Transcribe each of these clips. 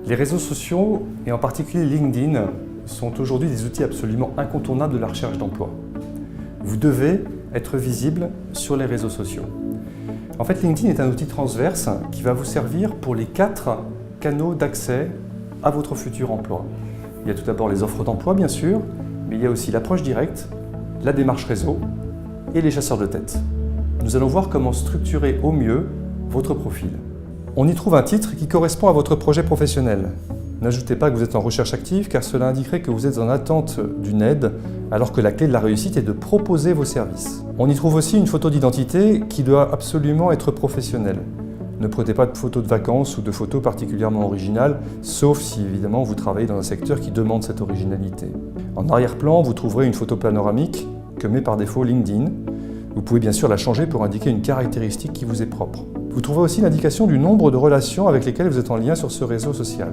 Les réseaux sociaux, et en particulier LinkedIn, sont aujourd'hui des outils absolument incontournables de la recherche d'emploi. Vous devez être visible sur les réseaux sociaux. En fait, LinkedIn est un outil transverse qui va vous servir pour les 4 canaux d'accès à votre futur emploi. Il y a tout d'abord les offres d'emploi, bien sûr, mais il y a aussi l'approche directe, la démarche réseau et les chasseurs de tête. Nous allons voir comment structurer au mieux votre profil. On y trouve un titre qui correspond à votre projet professionnel. N'ajoutez pas que vous êtes en recherche active car cela indiquerait que vous êtes en attente d'une aide alors que la clé de la réussite est de proposer vos services. On y trouve aussi une photo d'identité qui doit absolument être professionnelle. Ne prenez pas de photos de vacances ou de photos particulièrement originales, sauf si évidemment vous travaillez dans un secteur qui demande cette originalité. En arrière-plan, vous trouverez une photo panoramique que met par défaut LinkedIn. Vous pouvez bien sûr la changer pour indiquer une caractéristique qui vous est propre. Vous trouverez aussi l'indication du nombre de relations avec lesquelles vous êtes en lien sur ce réseau social.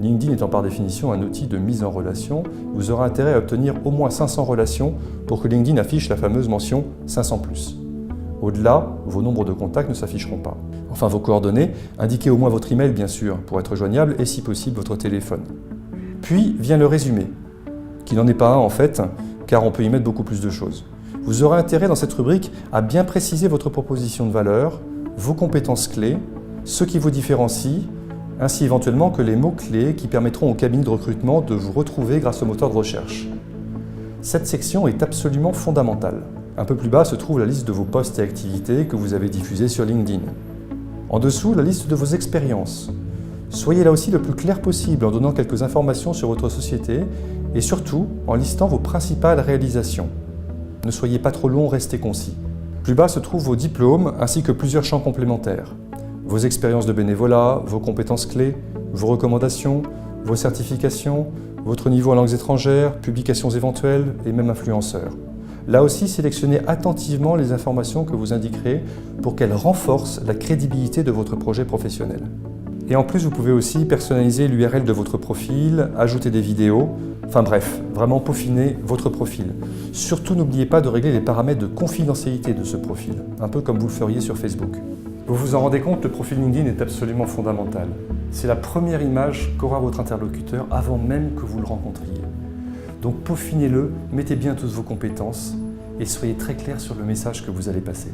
LinkedIn étant par définition un outil de mise en relation, vous aurez intérêt à obtenir au moins 500 relations pour que LinkedIn affiche la fameuse mention 500+. Au-delà, vos nombres de contacts ne s'afficheront pas. Enfin, vos coordonnées, indiquez au moins votre email bien sûr, pour être joignable et si possible votre téléphone. Puis vient le résumé, qui n'en est pas un en fait, car on peut y mettre beaucoup plus de choses. Vous aurez intérêt dans cette rubrique à bien préciser votre proposition de valeur, vos compétences clés, ce qui vous différencie, ainsi éventuellement que les mots-clés qui permettront au cabinet de recrutement de vous retrouver grâce au moteur de recherche. Cette section est absolument fondamentale. Un peu plus bas se trouve la liste de vos postes et activités que vous avez diffusés sur LinkedIn. En dessous, la liste de vos expériences. Soyez là aussi le plus clair possible en donnant quelques informations sur votre société et surtout en listant vos principales réalisations. Ne soyez pas trop long, restez concis. Plus bas se trouvent vos diplômes ainsi que plusieurs champs complémentaires. Vos expériences de bénévolat, vos compétences clés, vos recommandations, vos certifications, votre niveau en langues étrangères, publications éventuelles et même influenceurs. Là aussi, sélectionnez attentivement les informations que vous indiquerez pour qu'elles renforcent la crédibilité de votre projet professionnel. Et en plus, vous pouvez aussi personnaliser l'URL de votre profil, ajouter des vidéos, enfin bref, vraiment peaufiner votre profil. Surtout, n'oubliez pas de régler les paramètres de confidentialité de ce profil, un peu comme vous le feriez sur Facebook. Vous vous en rendez compte, le profil LinkedIn est absolument fondamental. C'est la première image qu'aura votre interlocuteur avant même que vous le rencontriez. Donc peaufinez-le, mettez bien toutes vos compétences et soyez très clair sur le message que vous allez passer.